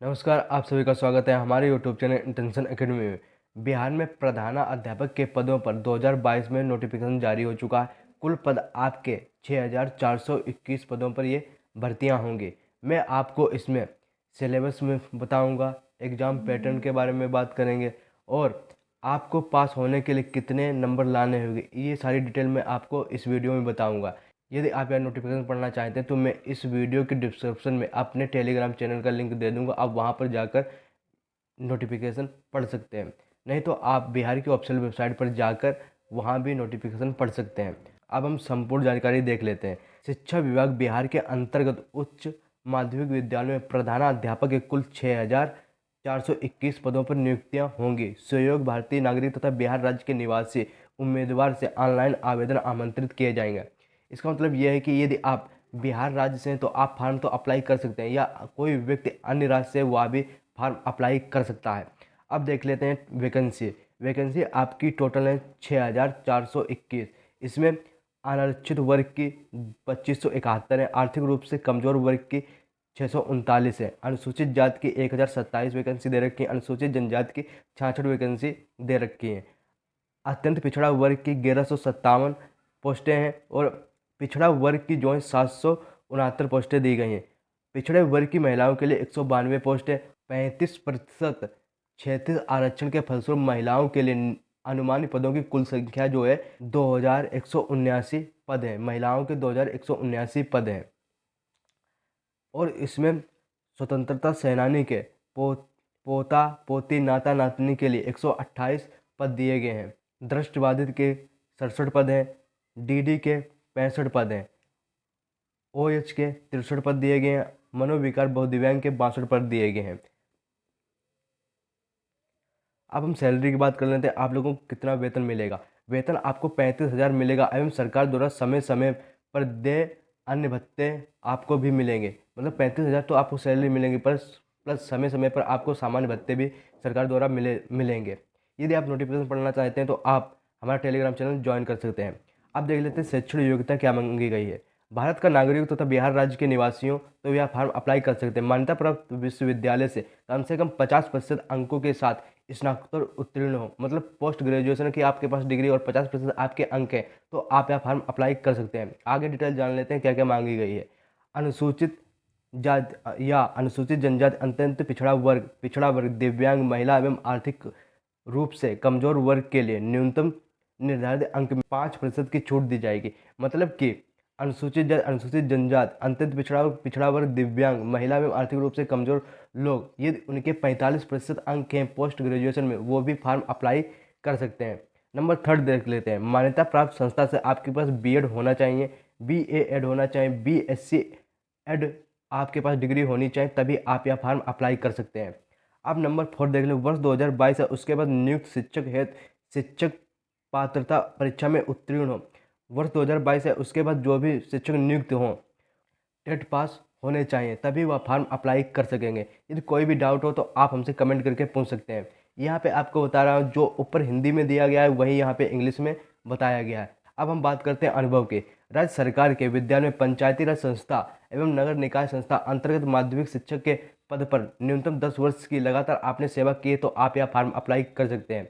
नमस्कार, आप सभी का स्वागत है हमारे यूट्यूब चैनल इंटेंशन एकेडमी में। बिहार में प्रधानाध्यापक के पदों पर 2022 में नोटिफिकेशन जारी हो चुका है। कुल पद आपके 6421 पदों पर ये भर्तियां होंगी। मैं आपको इसमें सिलेबस में बताऊंगा, एग्ज़ाम पैटर्न के बारे में बात करेंगे और आपको पास होने के लिए कितने नंबर लाने होंगे, ये सारी डिटेल मैं आपको इस वीडियो में बताऊंगा। यदि आप यह नोटिफिकेशन पढ़ना चाहते हैं तो मैं इस वीडियो के डिस्क्रिप्शन में अपने टेलीग्राम चैनल का लिंक दे दूंगा, आप वहां पर जाकर नोटिफिकेशन पढ़ सकते हैं। नहीं तो आप बिहार की ऑफिशियल वेबसाइट पर जाकर वहां भी नोटिफिकेशन पढ़ सकते हैं। अब हम संपूर्ण जानकारी देख लेते हैं। शिक्षा विभाग बिहार के अंतर्गत उच्च माध्यमिक विद्यालयों में प्रधानाध्यापक के कुल 6421 पदों पर नियुक्तियां होंगी। सहयोग भारतीय नागरिक तथा बिहार राज्य के निवासी उम्मीदवार से ऑनलाइन आवेदन आमंत्रित किए जाएंगे। इसका मतलब यह है कि यदि आप बिहार राज्य से हैं तो आप फॉर्म तो अप्लाई कर सकते हैं, या कोई व्यक्ति अन्य राज्य से वह भी फॉर्म अप्लाई कर सकता है। अब देख लेते हैं वैकेंसी आपकी टोटल है 6421। इसमें अनारक्षित वर्ग की 2571 है, आर्थिक रूप से कमजोर वर्ग की 639 है, अनुसूचित जाति की 1027 वैकेंसी दे रखी है, अनुसूचित जनजाति की 66 वैकेंसी दे रखी है, अत्यंत पिछड़ा वर्ग की 1157 पोस्टें हैं और पिछड़ा वर्ग की जो है 769 पोस्टें दी गई हैं। पिछड़े वर्ग की महिलाओं के लिए 192 पोस्टें, 35% क्षेत्रीय आरक्षण के फलस्वरूप महिलाओं के लिए अनुमानित पदों की कुल संख्या जो है 2179 पद है। महिलाओं के 2179 पद हैं। और इसमें स्वतंत्रता सेनानी के पोता पोती नाता नातनी के लिए 128 पद दिए गए हैं। दृष्टिबाधित के 67 पद हैं, डीडी के 65 पद हैं, ओएच के 63 पद दिए गए हैं, मनोविकार बहुदिव्यांग के 62 पद दिए गए हैं। अब हम सैलरी की बात कर लेते हैं। आप लोगों को कितना वेतन मिलेगा। वेतन आपको 35,000 मिलेगा एवं सरकार द्वारा समय समय पर दे अन्य भत्ते आपको भी मिलेंगे। मतलब 35,000 तो आपको सैलरी मिलेंगी, प्लस समय समय पर आपको सामान्य भत्ते भी सरकार द्वारा मिलेंगे। यदि आप नोटिफिकेशन पढ़ना चाहते हैं तो आप हमारा टेलीग्राम चैनल ज्वाइन कर सकते हैं। अब देख लेते हैं शैक्षणिक योग्यता क्या मांगी गई है। भारत का नागरिक तथा बिहार राज्य के निवासियों तो यह फॉर्म अप्लाई कर सकते हैं। मान्यता प्राप्त विश्वविद्यालय से कम 50% अंकों के साथ स्नातकोत्तर उत्तीर्ण हो, मतलब पोस्ट ग्रेजुएशन की आपके पास डिग्री और 50% आपके अंक हैं, तो आप यह फॉर्म अप्लाई कर सकते हैं। आगे डिटेल जान लेते हैं क्या क्या मांगी गई है। अनुसूचित जाति या अनुसूचित जनजाति, अत्यंत पिछड़ा वर्ग, दिव्यांग, महिला एवं आर्थिक रूप से कमजोर वर्ग के लिए न्यूनतम निर्धारित अंक में 5% की छूट दी जाएगी। मतलब कि अनुसूचित जाति, अनुसूचित जनजाति, अत्यंत पिछड़ा वर्ग, दिव्यांग, महिला एवं आर्थिक रूप से कमजोर लोग, यदि उनके 45% अंक हैं पोस्ट ग्रेजुएशन में, वो भी फॉर्म अप्लाई कर सकते हैं। नंबर थर्ड देख लेते हैं। मान्यता प्राप्त संस्था से आपके पास बीएड होना चाहिए, बीए एड होना चाहिए, बीएससी एड आपके पास डिग्री होनी चाहिए, तभी आप यह फॉर्म अप्लाई कर सकते हैं। अब नंबर फोर देख लें। वर्ष 2022 है, उसके बाद नियुक्त शिक्षक हेतु शिक्षक पात्रता परीक्षा में उत्तीर्ण हो। वर्ष 2022 है, उसके बाद जो भी शिक्षक नियुक्त हों टेट पास होने चाहिए, तभी वह फॉर्म अप्लाई कर सकेंगे। यदि कोई भी डाउट हो तो आप हमसे कमेंट करके पूछ सकते हैं। यहाँ पे आपको बता रहा हूँ, जो ऊपर हिंदी में दिया गया है वही यहाँ पे इंग्लिश में बताया गया है। अब हम बात करते हैं अनुभव की। राज्य सरकार के विद्यालय में पंचायती राज संस्था एवं नगर निकाय संस्था अंतर्गत माध्यमिक शिक्षक के पद पर न्यूनतम 10 वर्ष की लगातार आपने सेवा की है तो आप यह फॉर्म अप्लाई कर सकते हैं।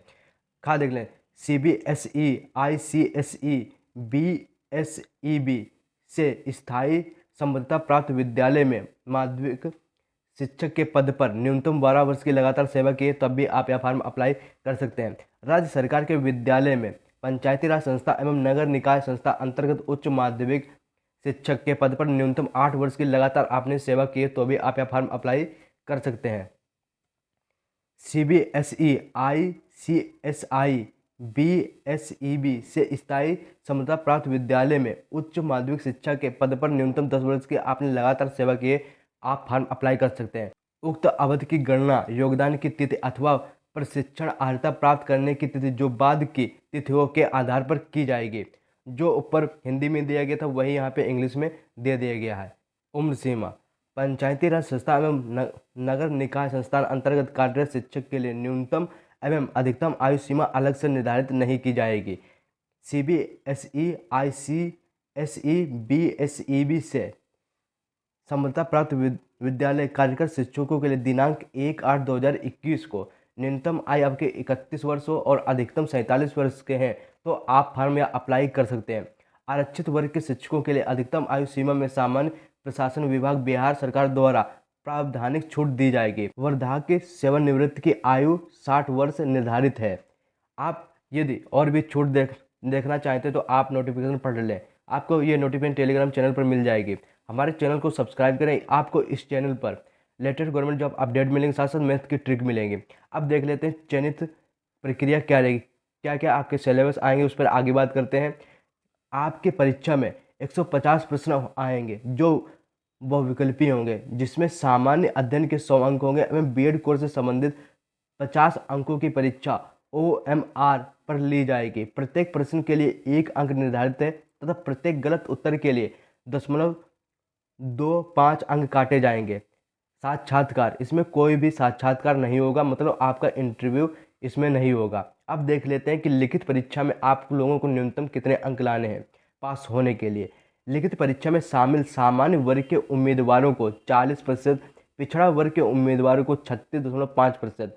खा देख लें। CBSE, ICSE, BSEB से स्थायी संबद्धता प्राप्त विद्यालय में माध्यमिक शिक्षक के पद पर न्यूनतम 12 वर्ष की लगातार सेवा की है, तब भी आप यह फॉर्म अप्लाई कर सकते हैं। राज्य सरकार के विद्यालय में पंचायती राज संस्था एवं नगर निकाय संस्था अंतर्गत उच्च माध्यमिक शिक्षक के पद पर न्यूनतम 8 वर्ष की लगातार आपने सेवा की है तो भी आप यह फॉर्म अप्लाई कर सकते हैं। CBSE, ICSI, BSEB से स्थायी समता प्राप्त विद्यालय में उच्च माध्यमिक शिक्षा के पद पर न्यूनतम 10 वर्ष की आपने लगातार सेवा की है, आप फॉर्म अप्लाई कर सकते हैं। उक्त अवधि की गणना योगदान की तिथि अथवा प्रशिक्षण अर्हता प्राप्त करने की तिथि जो बाद की तिथियों के आधार पर की जाएगी। जो ऊपर हिंदी में दिया गया था वही यहाँ पे इंग्लिश में दे दिया गया है। उम्र सीमा। पंचायती राज संस्था एवं नगर निकाय संस्थान अंतर्गत कार्यरत शिक्षक के लिए न्यूनतम एवं अधिकतम आयु सीमा अलग से निर्धारित नहीं की जाएगी। CBSE, ICSE, BSEB से समता प्राप्त विद्यालय कार्यकर शिक्षकों के लिए दिनांक 1/8/2021 को न्यूनतम आयु आपके 31 वर्ष हो और अधिकतम 47 वर्ष के हैं तो आप फॉर्म या अप्लाई कर सकते हैं। आरक्षित वर्ग के शिक्षकों के लिए अधिकतम आयु सीमा में सामान्य प्रशासन विभाग बिहार सरकार द्वारा प्रावधानिक छूट दी जाएगी। वृद्धाप्य सेवानिवृत्ति की आयु 60 वर्ष निर्धारित है। आप यदि और भी छूट देखना चाहते हैं तो आप नोटिफिकेशन पढ़ लें। आपको ये नोटिफिकेशन टेलीग्राम चैनल पर मिल जाएगी। हमारे चैनल को सब्सक्राइब करें। आपको इस चैनल पर लेटेस्ट गवर्नमेंट जॉब अपडेट मिलेंगे, साथ साथ मैथ की ट्रिक मिलेंगी। अब देख लेते हैं चयनित प्रक्रिया क्या रहेगी, क्या क्या आपके सिलेबस आएंगे, उस पर आगे बात करते हैं। आपके परीक्षा में 150 प्रश्न आएंगे जो बहुविकल्पीय होंगे, जिसमें सामान्य अध्ययन के 100 अंक होंगे एवं बीएड कोर्स से संबंधित 50 अंकों की परीक्षा OMR पर ली जाएगी। प्रत्येक प्रश्न के लिए 1 अंक निर्धारित है तथा प्रत्येक गलत उत्तर के लिए 0.25 अंक काटे जाएंगे। साक्षात्कार, इसमें कोई भी साक्षात्कार नहीं होगा, मतलब आपका इंटरव्यू इसमें नहीं होगा। अब देख लेते हैं कि लिखित परीक्षा में आप लोगों को न्यूनतम कितने अंक लाने हैं पास होने के लिए। लिखित परीक्षा में शामिल सामान्य वर्ग के उम्मीदवारों को 40%, पिछड़ा वर्ग के उम्मीदवारों को 36.5%,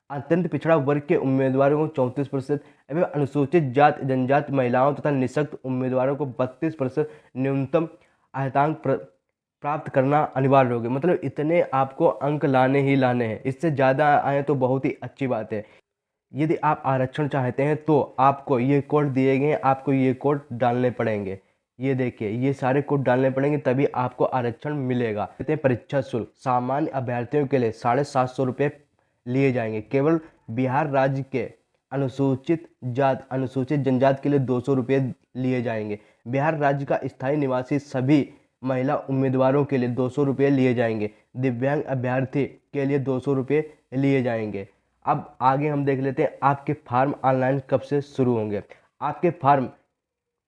अत्यंत पिछड़ा वर्ग के उम्मीदवारों को 34% एवं अनुसूचित जाति जनजाति महिलाओं तथा निःशक्त उम्मीदवारों को 32% न्यूनतम अंक प्राप्त करना अनिवार्य होगा। मतलब इतने आपको अंक लाने ही लाने हैं, इससे ज़्यादा आए तो बहुत ही अच्छी बात है। यदि आप आरक्षण चाहते हैं तो आपको ये कोड दिए गए हैं, आपको ये कोड डालने पड़ेंगे। ये देखिए, ये सारे कोड डालने पड़ेंगे तभी आपको आरक्षण मिलेगा। कहते हैं परीक्षा शुल्क सामान्य अभ्यर्थियों के लिए 750 रुपये लिए जाएंगे। केवल बिहार राज्य के अनुसूचित जनजाति के लिए 200 रुपये लिए जाएंगे। बिहार राज्य का स्थायी निवासी सभी महिला उम्मीदवारों के लिए 200 रुपये लिए जाएंगे। दिव्यांग अभ्यर्थी के लिए 200 रुपये लिए जाएंगे। अब आगे हम देख लेते हैं आपके फार्म ऑनलाइन कब से शुरू होंगे। आपके फार्म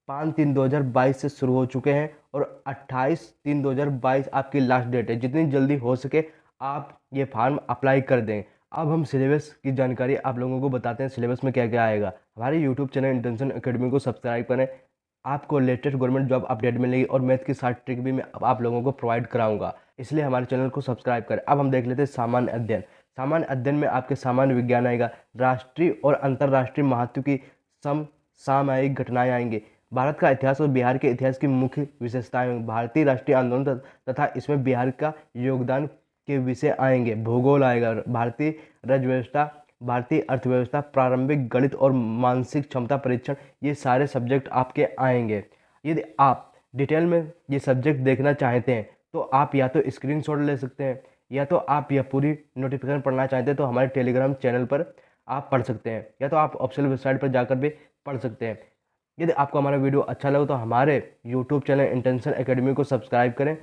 5/3/2022 से शुरू हो चुके हैं और 28/3/2022 आपकी लास्ट डेट है। जितनी जल्दी हो सके आप ये फार्म अप्लाई कर दें। अब हम सिलेबस की जानकारी आप लोगों को बताते हैं, सिलेबस में क्या क्या आएगा। हमारे यूट्यूब चैनल इंटेंशन एकेडमी को सब्सक्राइब करें, आपको लेटेस्ट गवर्नमेंट जॉब अपडेट मिलेगी और मैथ की सारी ट्रिक भी मैं आप लोगों को प्रोवाइड कराऊंगा, इसलिए हमारे चैनल को सब्सक्राइब करें। अब हम देख लेते हैं सामान्य अध्ययन। सामान्य अध्ययन में आपके सामान्य विज्ञान आएगा, राष्ट्रीय और अंतर्राष्ट्रीय महत्व की समसामयिक घटनाएं आएंगी, भारत का इतिहास और बिहार के इतिहास की मुख्य विशेषताएं, भारतीय राष्ट्रीय आंदोलन तथा इसमें बिहार का योगदान के विषय आएंगे, भूगोल आएगा, भारतीय राज्य व्यवस्था, भारतीय अर्थव्यवस्था, प्रारंभिक गणित और मानसिक क्षमता परीक्षण, ये सारे सब्जेक्ट आपके आएंगे। यदि आप डिटेल में ये सब्जेक्ट देखना चाहते हैं तो आप या तो स्क्रीनशॉट ले सकते हैं या तो आप यह पूरी नोटिफिकेशन पढ़ना चाहते हैं तो हमारे टेलीग्राम चैनल पर आप पढ़ सकते हैं, या तो आप ऑफिशियल वेबसाइट पर जाकर भी पढ़ सकते हैं। यदि आपको हमारा वीडियो अच्छा लगे तो हमारे यूट्यूब चैनल इंटेंशन एकेडमी को सब्सक्राइब करें।